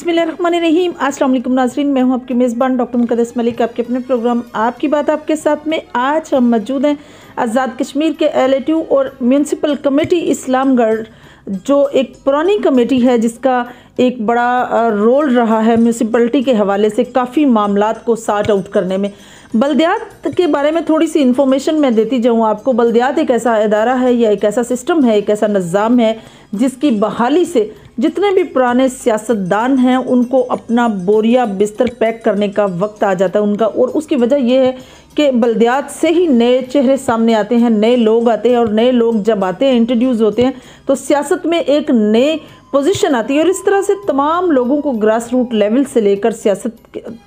बिस्मिल्लाहिर्रहमानिर्रहीम। अस्सलाम वालेकुम नाज़रीन, मैं हूं आपकी मेज़बान डॉक्टर मुक़द्दस मलिक, आपके अपने प्रोग्राम आपकी बात आपके साथ में। आज हम मौजूद हैं आज़ाद कश्मीर के एलेटिव और म्यूनसिपल कमेटी इस्लामगढ़, जो एक पुरानी कमेटी है जिसका एक बड़ा रोल रहा है म्यूनसिपलिटी के हवाले से काफ़ी मामलात को सॉर्ट आउट करने में। बल्दियात के बारे में थोड़ी सी इन्फॉर्मेशन मैं देती जाऊँ आपको। बल्दियात एक ऐसा इदारा है या एक ऐसा सिस्टम है, एक ऐसा निज़ाम है जिसकी बहाली से जितने भी पुराने सियासतदान हैं उनको अपना बोरिया बिस्तर पैक करने का वक्त आ जाता है उनका। और उसकी वजह यह है कि बल्दियात से ही नए चेहरे सामने आते हैं, नए लोग आते हैं, और नए लोग जब आते हैं, इंट्रोड्यूस होते हैं, तो सियासत में एक नए पोजीशन आती है। और इस तरह से तमाम लोगों को ग्रास रूट लेवल से लेकर सियासत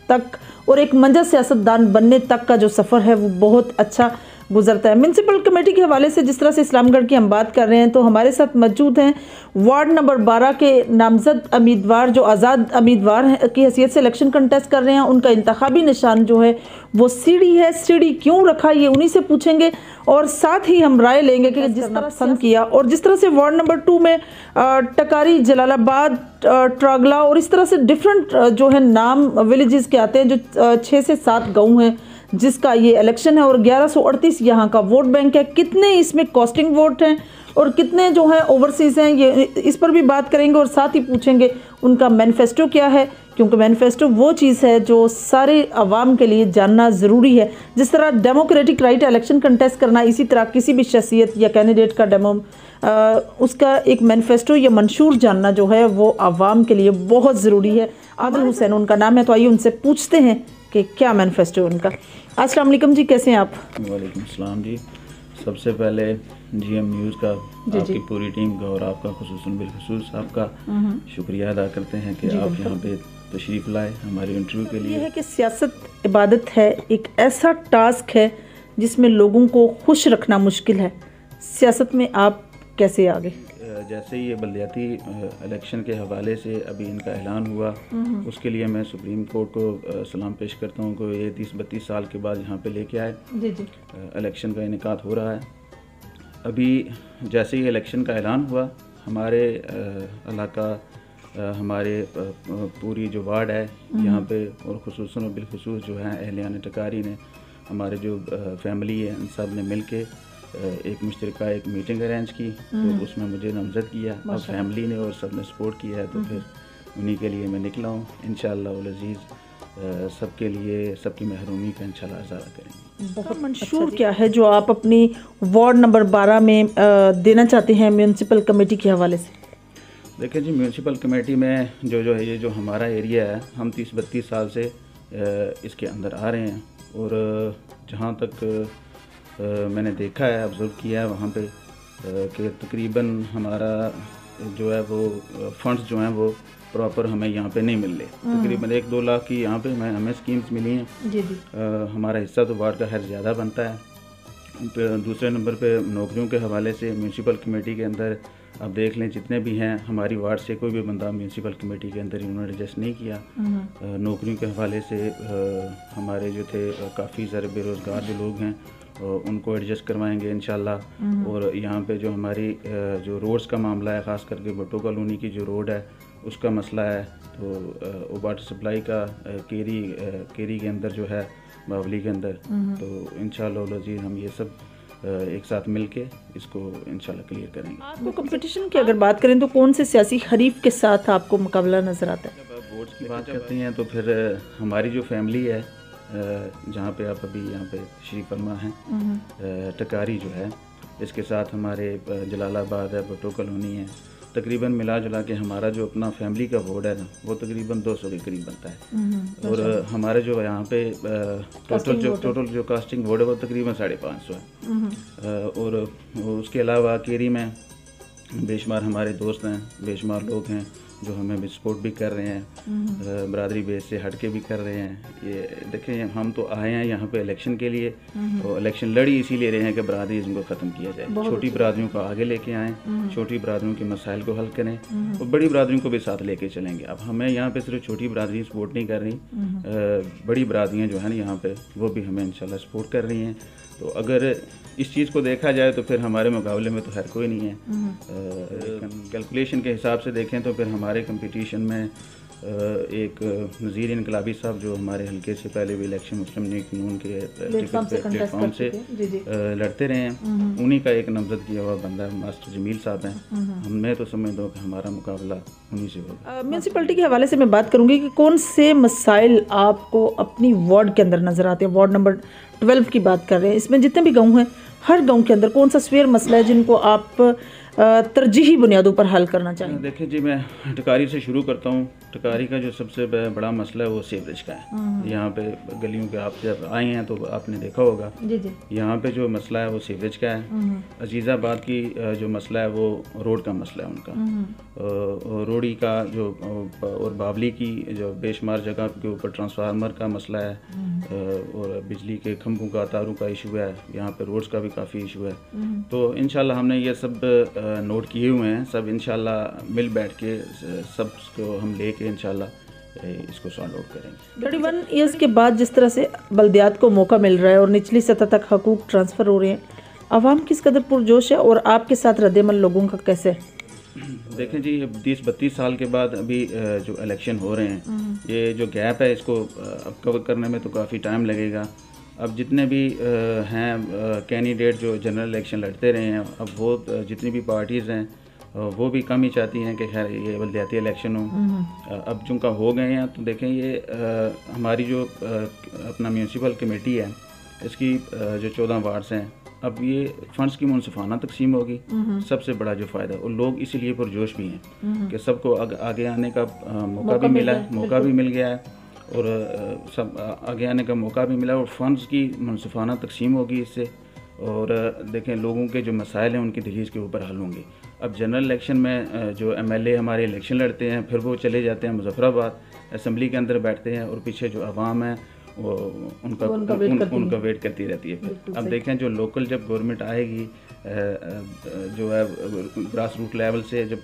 तक और एक मंजा सियासतदान बनने तक का जो सफ़र है वो बहुत अच्छा गुजरता है। म्यूनसिपल कमेटी के हवाले से जिस तरह से इस्लामगढ़ की हम बात कर रहे हैं, तो हमारे साथ मौजूद हैं वार्ड नंबर 12 के नामजद उम्मीदवार जो आज़ाद उम्मीदवार की हैसियत से इलेक्शन कंटेस्ट कर रहे हैं। उनका इंतखाबी निशान जो है वो सीढ़ी है। सीढ़ी क्यों रखा ये उन्हीं से पूछेंगे, और साथ ही हम राय लेंगे कि जिस तरह पसंद किया और जिस तरह से वार्ड नंबर 2 में टकारी, जलालाबाद, ट्रागला और इस तरह से डिफरेंट जो है नाम विलेजेस के आते हैं, जो 6 से 7 गाँव हैं जिसका ये इलेक्शन है, और 1138 यहाँ का वोट बैंक है। कितने इसमें कॉस्टिंग वोट हैं और कितने जो हैं ओवरसीज़ हैं, ये इस पर भी बात करेंगे। और साथ ही पूछेंगे उनका मैनिफेस्टो क्या है, क्योंकि मैनिफेस्टो वो चीज़ है जो सारे आवाम के लिए जानना ज़रूरी है। जिस तरह डेमोक्रेटिक राइट इलेक्शन कंटेस्ट करना, इसी तरह किसी भी शख्सियत या कैंडिडेट का उसका एक मैनिफेस्टो या मंशूर जानना जो है वो आवाम के लिए बहुत ज़रूरी है। आदिल हुसैन उनका नाम है, तो आइए उनसे पूछते हैं कि क्या मैनिफेस्टो है उनका। अस्सलाम वालेकुम जी, कैसे हैं आप? वालेकुम अस्सलाम जी। सबसे पहले जीएम न्यूज़ का, आपकी पूरी टीम का और आपका खुसूसन बिलखुसूस आपका शुक्रिया अदा करते हैं कि आप यहाँ पे तशरीफ़ लाए हमारे इंटरव्यू के लिए। ये है कि सियासत इबादत है, एक ऐसा टास्क है जिसमें लोगों को खुश रखना मुश्किल है। सियासत में आप कैसे आगे? जैसे ये बल्दियाती इलेक्शन के हवाले से अभी इनका ऐलान हुआ, उसके लिए मैं सुप्रीम कोर्ट को सलाम पेश करता हूँ कि ये 30-32 साल के बाद यहाँ पे लेके आए। इलेक्शन का इनेकाद हो रहा है। अभी जैसे ही इलेक्शन का ऐलान हुआ, हमारे इलाका, हमारे पूरी जो वार्ड है यहाँ पे, और खुसूसन और बिलखुसूस जो है अहलियान टकारी ने, हमारे जो फैमिली है, इन सब ने मिल के एक मुश्तरका एक मीटिंग अरेंज की, तो उसमें मुझे नामज़द किया। अब फैमिली ने और सब ने सपोर्ट किया है, तो फिर उन्हीं के लिए मैं निकला हूँ। इंशाअल्लाह उल अज़ीज़ सबके लिए सबकी महरूमी का इंशाअल्लाह इज़ारा करेंगे। बहुत मंशूर क्या है जो आप अपनी वार्ड नंबर 12 में देना चाहते हैं म्यूनसिपल कमेटी के हवाले से? देखिए जी, म्यूनसिपल कमेटी में जो है ये जो हमारा एरिया है, हम 30-32 साल से इसके अंदर आ रहे हैं, और जहाँ तक मैंने देखा है, ऑब्ज़र्व किया है वहाँ पे कि तकरीबन हमारा जो है वो फंड्स जो हैं वो प्रॉपर हमें यहाँ पे नहीं मिल रहे। तकरीबन 1-2 लाख की यहाँ पे हमें स्कीम्स मिली हैं। हमारा हिस्सा तो वार्ड का खैर ज़्यादा बनता है। दूसरे नंबर पे नौकरियों के हवाले से म्यूनसिपल कमेटी के अंदर आप देख लें, जितने भी हैं हमारी वार्ड से कोई भी बंदा म्यूनसिपल कमेटी के अंदर इन्होंने एडजस्ट नहीं किया। नौकरियों के हवाले से हमारे जो थे काफ़ी सारे बेरोज़गार जो लोग हैं उनको एडजस्ट करवाएंगे इंशाल्लाह। और यहाँ पे जो हमारी जो रोड्स का मामला है, ख़ास करके भुट्टो कॉलोनी की जो रोड है उसका मसला है, तो वाटर सप्लाई का केरी के अंदर जो है, बावली के अंदर, तो इंशाल्लाह जी हम ये सब एक साथ मिलके इसको इंशाल्लाह क्लियर करेंगे। आपको कंपटीशन की अगर बात करें तो कौन से सियासी हरीफ के साथ आपको मुकाबला नज़र आता है? जब आप वोट्स की बात करती हैं तो फिर हमारी जो फैमिली है, जहाँ पे आप अभी यहाँ पे तशरीफ़ फरमा हैं, टकारी जो है, इसके साथ हमारे जलालाबाद है, भुट्टो कॉलोनी है, तकरीबन मिला जुला के हमारा जो अपना फैमिली का वोट है ना, वो तकरीबन 200 के करीब बनता है। और हमारे जो यहाँ पे टोटल जो कास्टिंग वोट है वो तकरीबन 550 है। और उसके अलावा केरी में बेशुमार हमारे दोस्त हैं, बेशुमार लोग हैं जो हमें भी सपोर्ट भी कर रहे हैं, बरादरी बेस से हट के भी कर रहे हैं। ये देखें, हम तो आए हैं यहाँ पे इलेक्शन के लिए, और इलेक्शन लड़ी इसीलिए रहे हैं कि बरादरीज़म को ख़त्म किया जाए, छोटी बरादरियों को आगे लेके आएँ, छोटी बरादरियों के मसाइल को हल करें, और बड़ी बरादरियों को भी साथ लेके चलेंगे। अब हमें यहाँ पे सिर्फ छोटी बरादरी सपोर्ट नहीं कर रही, बड़ी बरादरियाँ जो है ना यहाँ पे, वो भी हमें इंशाल्लाह सपोर्ट कर रही हैं। तो अगर इस चीज़ को देखा जाए तो फिर हमारे मुकाबले में तो हर कोई नहीं है। कैलकुलेशन के हिसाब से देखें तो फिर हमारे कंपटीशन में एक नज़ीर इनकलाबी साहब जो हमारे हल्के से पहले भी इलेक्शन मुस्लिम लीग नून के प्लेटफॉर्म से लड़ते रहे हैं, उन्हीं का एक नामजद किया हुआ बंदा मास्टर जमील साहब हैं। मैं तो समझता हूँ कि हमारा मुकाबला उन्हीं से होगा। म्यूनसिपलिटी के हवाले से मैं बात करूँगी कि कौन से मसाइल आपको अपनी वार्ड के अंदर नज़र आते हैं। वार्ड नंबर 12 की बात कर रहे हैं, इसमें जितने भी गाँव हैं, हर गांव के अंदर कौन सा स्वेयर मसला है जिनको आप तरजीही बुनियादों पर हल करना चाहिए? देखिए जी, मैं टकारी से शुरू करता हूँ। टकारी का जो सबसे बड़ा मसला है वो सीवरेज का है। यहाँ पे गलियों के आप जब आए हैं तो आपने देखा होगा जी जी, यहाँ पे जो मसला है वो सीवरेज का है। अजीज़ाबाद की जो मसला है वो रोड का मसला है उनका। रोड़ी का जो और बावली की जो बेशुमार जगह के ऊपर ट्रांसफार्मर का मसला है, और बिजली के खंभों का तारों का इशू है। यहाँ पे रोड्स का भी काफ़ी इशू है। तो इंशाल्लाह हमने ये सब नोट किए हुए हैं। सब इंशाल्लाह मिल बैठ के सब को हम लेके इंशाल्लाह इसको सॉल्व आउट करेंगे। 31 ईयर्स के बाद जिस तरह से बल्दियात को मौका मिल रहा है और निचली सतह तक हकूक ट्रांसफ़र हो रहे हैं, आवाम किस कदर पुरजोश है और आपके साथ रद्देमल लोगों का कैसे है? देखें जी, 30-32 साल के बाद अभी जो इलेक्शन हो रहे हैं, ये जो गैप है इसको अब कवर करने में तो काफ़ी टाइम लगेगा। अब जितने भी हैं कैंडिडेट जो जनरल इलेक्शन लड़ते रहे हैं, अब वो जितनी भी पार्टीज़ हैं वो भी कम ही चाहती हैं कि खैर ये बल्दियाती इलेक्शन हो। अब चूँकि हो गए हैं तो देखें ये हमारी जो अपना म्यूनसिपल कमेटी है, इसकी जो 14 वार्ड्स हैं, अब ये फंड्स की मुनसिफाना तकसीम होगी। सबसे बड़ा जो फ़ायदा, और लोग इसीलिए पुरजोश भी हैं कि सबको आगे आने का मौका भी मिला है, मौका भी मिल गया है, और सब आगे आने का मौका भी मिला, और फंड्स की मुनसिफाना तकसीम होगी इससे। और देखें लोगों के जो मसाइल हैं उनकी दलील के ऊपर हल होंगे। अब जनरल इलेक्शन में जो MLA हमारे इलेक्शन लड़ते हैं, फिर वो चले जाते हैं मुजफ्फराबाद असम्बली के अंदर बैठते हैं, और पीछे जो आवाम है वो उनका वेट करती रहती है। फिर अब देखें जो लोकल जब गवर्नमेंट आएगी, जो है ग्रास रूट लेवल से जब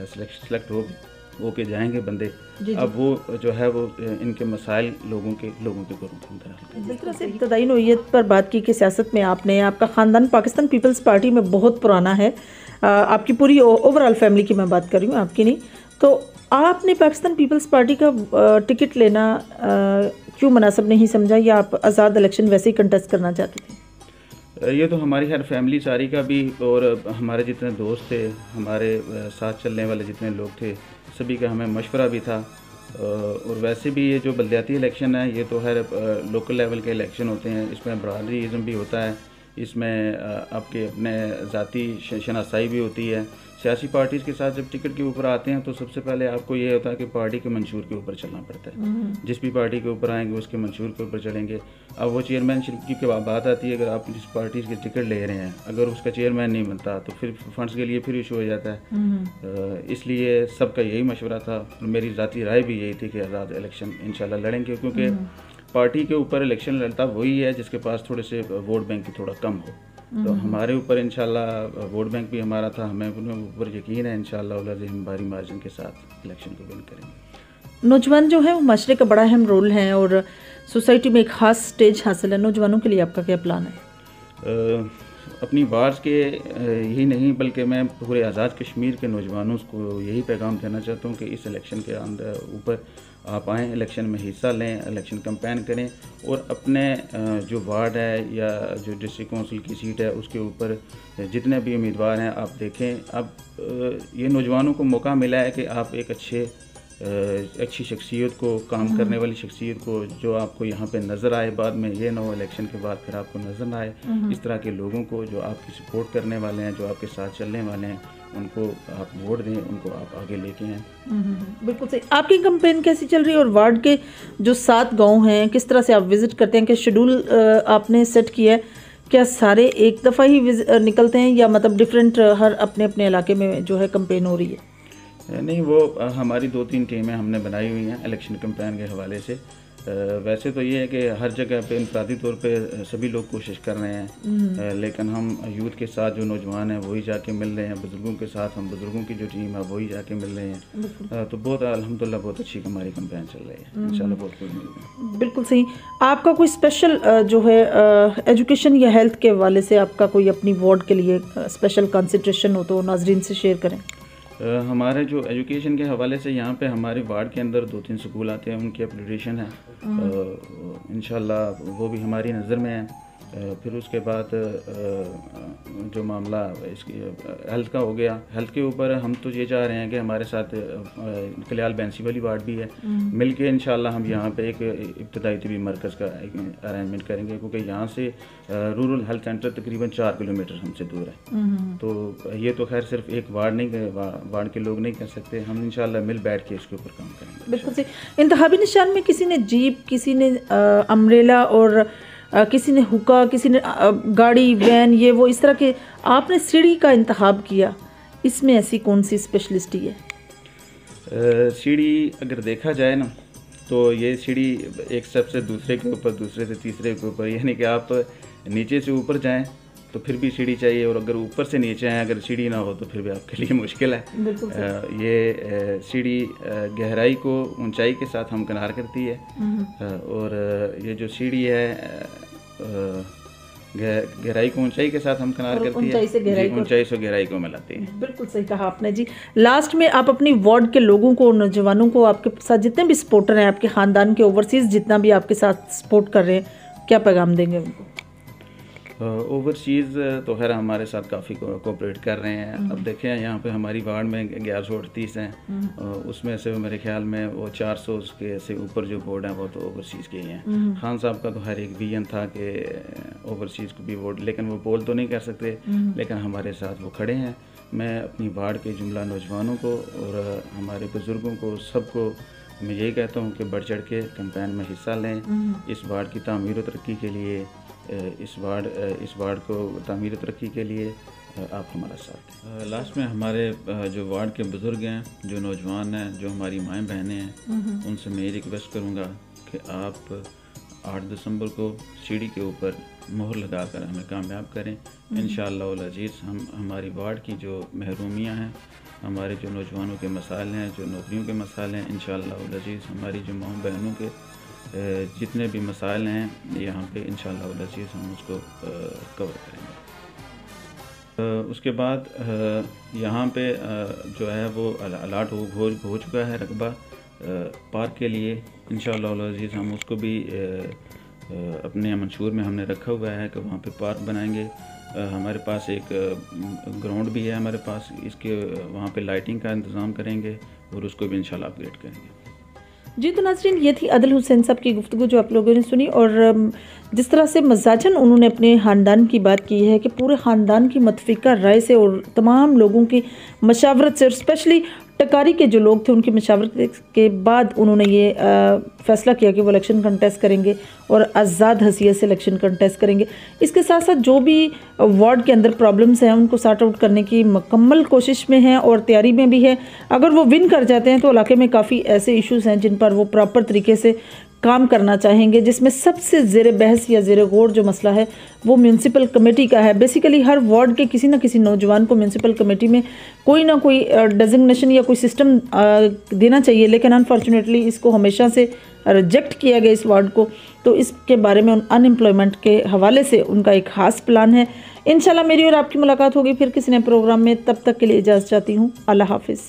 सेलेक्ट हो के जाएंगे बंदे, अब वो जो है वो इनके मसाइल लोगों के घरों के अंदर। जिस तरह से इब्तदाई नौइयत पर बात की कि सियासत में आपका ख़ानदान पाकिस्तान पीपल्स पार्टी में बहुत पुराना है, आपकी पूरी ओवरऑल फैमिली की मैं बात कर रही हूँ, आपकी नहीं, तो आपने पाकिस्तान पीपल्स पार्टी का टिकट लेना क्यों मुनासिब नहीं समझा, या आप आज़ाद इलेक्शन वैसे ही कंटेस्ट करना चाहते थे? ये तो हमारी हर फैमिली सारी का भी, और हमारे जितने दोस्त थे, हमारे साथ चलने वाले जितने लोग थे, सभी का हमें मशवरा भी था। और वैसे भी ये जो बल्दियाती इलेक्शन है, ये तो हर लोकल लेवल के इलेक्शन होते हैं, इसमें बरादरीज़म भी होता है, इसमें आपके अपने ज़ाती शनासाई भी होती है। सियासी पार्टीज़ के साथ जब टिकट के ऊपर आते हैं तो सबसे पहले आपको ये होता है कि पार्टी के मंशूर के ऊपर चलना पड़ता है। जिस भी पार्टी के ऊपर आएंगे उसके मंशूर के ऊपर चलेंगे। अब वो चेयरमैनशिप की बात आती है, अगर आप जिस पार्टी के टिकट ले रहे हैं, अगर उसका चेयरमैन नहीं बनता तो फिर फंड्स के लिए फिर इशू हो जाता है। इसलिए सबका यही मशवरा था, मेरी ज़ाती राय भी यही थी कि आज़ाद इलेक्शन इंशाल्लाह लड़ेंगे, क्योंकि पार्टी के ऊपर इलेक्शन लड़ता वही है जिसके पास थोड़े से वोट बैंक की थोड़ा कम हो। तो हमारे ऊपर इंशाल्लाह वोट बैंक भी हमारा था, हमें अपने ऊपर यकीन है इंशाल्लाह हम भारी मार्जिन के साथ इलेक्शन को विन करेंगे। नौजवान जो है वो माशरे का बड़ा अहम रोल है और सोसाइटी में एक ख़ास स्टेज हासिल है, नौजवानों के लिए आपका क्या प्लान है? अपनी वार्ड्स के यही नहीं बल्कि मैं पूरे आज़ाद कश्मीर के नौजवानों को यही पैगाम देना चाहता हूँ कि इस इलेक्शन के अंदर ऊपर आप आएँ, इलेक्शन में हिस्सा लें, इलेक्शन कैंपेन करें, और अपने जो वार्ड है या जो डिस्ट्रिक्ट काउंसिल की सीट है उसके ऊपर जितने भी उम्मीदवार हैं आप देखें। अब ये नौजवानों को मौका मिला है कि आप एक अच्छी शख्सियत को, काम करने वाली शख्सियत को जो आपको यहाँ पे नज़र आए, बाद में ये ना हो इलेक्शन के बाद फिर आपको नज़र ना आए। इस तरह के लोगों को जो आपकी सपोर्ट करने वाले हैं, जो आपके साथ चलने वाले हैं, उनको आप वोट दें, उनको आप आगे लेके आएँ। बिल्कुल सही। आपकी कैंपेन कैसी चल रही है और वार्ड के जो 7 गाँव हैं किस तरह से आप विज़िट करते हैं? क्या शेड्यूल आपने सेट किया है? क्या सारे एक दफ़ा ही निकलते हैं या मतलब डिफरेंट हर अपने अपने इलाके में जो है कैंपेन हो रही है? नहीं, वो हमारी 2-3 टीमें हमने बनाई हुई हैं इलेक्शन कैंपेन के हवाले से। वैसे तो ये है कि हर जगह पे इंफरादी तौर पे सभी लोग कोशिश कर रहे हैं, लेकिन हम यूथ के साथ जो नौजवान हैं वही जाके मिल रहे हैं, बुज़ुर्गों के साथ हम बुज़ुर्गों की जो टीम है वही जाके मिल रहे हैं। तो बहुत अल्हम्दुलिल्लाह बहुत अच्छी हमारी कैंपेन चल रही है, इंशाल्लाह बहुत कुछ मिल रहा है। बिल्कुल सही। आपका कोई स्पेशल जो है एजुकेशन या हेल्थ के हवाले से आपका कोई अपनी वार्ड के लिए स्पेशल कंसंट्रेशन हो तो नाजरीन से शेयर करें। हमारे जो एजुकेशन के हवाले से यहाँ पे हमारे वार्ड के अंदर 2-3 स्कूल आते हैं, उनकी अपग्रेडेशन है, इंशाल्लाह वो भी हमारी नज़र में है। फिर उसके बाद जो मामला इसकी हेल्थ का हो गया, हेल्थ के ऊपर हम तो ये चाह रहे हैं कि हमारे साथ कल्याल बैंसी वाली वार्ड भी है, मिल के इंशाल्लाह हम यहाँ पे एक इब्तदाई तबी मरकज़ का अरेंजमेंट करेंगे, क्योंकि यहाँ से रूरल हेल्थ सेंटर तकरीबन 4 किलोमीटर हमसे दूर है। तो ये तो खैर सिर्फ एक वार्ड के लोग नहीं कर सकते, हम इंशाल्लाह मिल बैठ के इसके ऊपर काम करेंगे। बिल्कुल सही। इंतखाबी निशान में किसी ने जीप, किसी ने अम्ब्रेला और किसी ने हुक्का, किसी ने गाड़ी, वैन, ये वो इस तरह के, आपने सीढ़ी का इंतखाब किया, इसमें ऐसी कौन सी स्पेशलिस्टी है? सीढ़ी अगर देखा जाए ना तो ये सीढ़ी एक स्टेप से दूसरे के ऊपर, दूसरे से तीसरे के ऊपर, यानी कि आप नीचे से ऊपर जाएं तो फिर भी सीढ़ी चाहिए, और अगर ऊपर से नीचे आएँ अगर सीढ़ी ना हो तो फिर भी आपके लिए मुश्किल है। ये सीढ़ी गहराई को ऊंचाई के साथ हमकिनार करती है, और ये जो सीढ़ी है गहराई को ऊंचाई के साथ हमकिनार करती है, ऊंचाई से गहराई को मिलाती है। बिल्कुल सही कहा आपने जी। लास्ट में आप अपनी वार्ड के लोगों को, नौजवानों को, आपके साथ जितने भी सपोर्टर हैं, आपके ख़ानदान के, ओवरसीज़ जितना भी आपके साथ सपोर्ट कर रहे हैं, क्या पैगाम देंगे उनको? ओवरसीज़ तो खैर हमारे साथ काफ़ी कोऑपरेट कर रहे हैं। अब देखें यहाँ पे हमारी वार्ड में 1138 हैं, उसमें से मेरे ख्याल में वो 400 के से ऊपर जो बोर्ड हैं वो तो ओवरसीज़ के ही हैं। खान साहब का तो हर एक विजन था कि ओवरसीज़ को भी वोट, लेकिन वो बोल तो नहीं कर सकते, लेकिन हमारे साथ वो खड़े हैं। मैं अपनी वार्ड के जुमला नौजवानों को और हमारे बुज़ुर्गों को, सबको मैं यही कहता हूँ कि बढ़ चढ़ के कैंपेन में हिस्सा लें। इस वार्ड की तामीर और तरक्की के लिए, इस वार्ड को तामीर तरक्की के लिए आप हमारा साथ दें। लास्ट में हमारे जो वार्ड के बुज़ुर्ग हैं, जो नौजवान हैं, जो हमारी माएँ बहनें हैं, उनसे मैं ये रिक्वेस्ट करूँगा कि आप 8 दिसंबर को सीढ़ी के ऊपर मोहर लगाकर हमें कामयाब करें। इंशाअल्लाह उल अज़ीज़ हम हमारी वार्ड की जो महरूमियाँ हैं, हमारे जो नौजवानों के मसाइल हैं, जो नौकरियों के मसाइल हैं, इंशाअल्लाह उल अज़ीज़ हमारी जो माँ बहनों के जितने भी मसाइल हैं यहाँ पे इंशाअल्लाह उल अज़ीज़ हम उसको कवर करेंगे। उसके बाद यहाँ पे जो है वो अलाट हो चुका है रकबा पार्क के लिए। इंशाअल्लाह उल अज़ीज़ हम उसको भी अपने मंशूर में हमने रखा हुआ है कि वहाँ पे पार्क बनाएंगे। हमारे पास एक ग्राउंड भी है हमारे पास, इसके वहाँ पे लाइटिंग का इंतज़ाम करेंगे और उसको भी इंशाअल्लाह अपग्रेड करेंगे। जी तो नाज़रीन, ये थी अदल हुसैन साहब की गुफ्तगू जो आप लोगों ने सुनी, और जिस तरह से मजाजन उन्होंने अपने ख़ानदान की बात की है कि पूरे ख़ानदान की मतफ़िका राय से और तमाम लोगों की मशावरत से, और स्पेशली टकारी के जो लोग थे उनकी मशावरत के बाद उन्होंने ये फ़ैसला किया कि वो इलेक्शन कंटेस्ट करेंगे और आज़ाद हसीयत से इलेक्शन कंटेस्ट करेंगे। इसके साथ साथ जो भी वार्ड के अंदर प्रॉब्लम्स हैं उनको सॉर्ट आउट करने की मुकम्मल कोशिश में है और तैयारी में भी है। अगर वो विन कर जाते हैं तो इलाके में काफ़ी ऐसे इश्यूज़ हैं जिन पर वो प्रॉपर तरीके से काम करना चाहेंगे, जिसमें सबसे ज़ेर बहस या ज़ेर गौर जो मसला है वो म्यूनसिपल कमेटी का है। बेसिकली हर वार्ड के किसी न किसी नौजवान को म्यूनसिपल कमेटी में कोई ना कोई डेजिग्नेशन या कोई सिस्टम देना चाहिए, लेकिन अनफॉर्चुनेटली इसको हमेशा से रिजेक्ट किया गया इस वार्ड को। तो इसके बारे में अनएम्प्लॉयमेंट के हवाले से उनका एक ख़ास प्लान है। इंशाल्लाह मेरी और आपकी मुलाकात होगी फिर किसी नए प्रोग्राम में। तब तक के लिए इजाज़त चाहती हूँ। अल्लाह हाफिज़।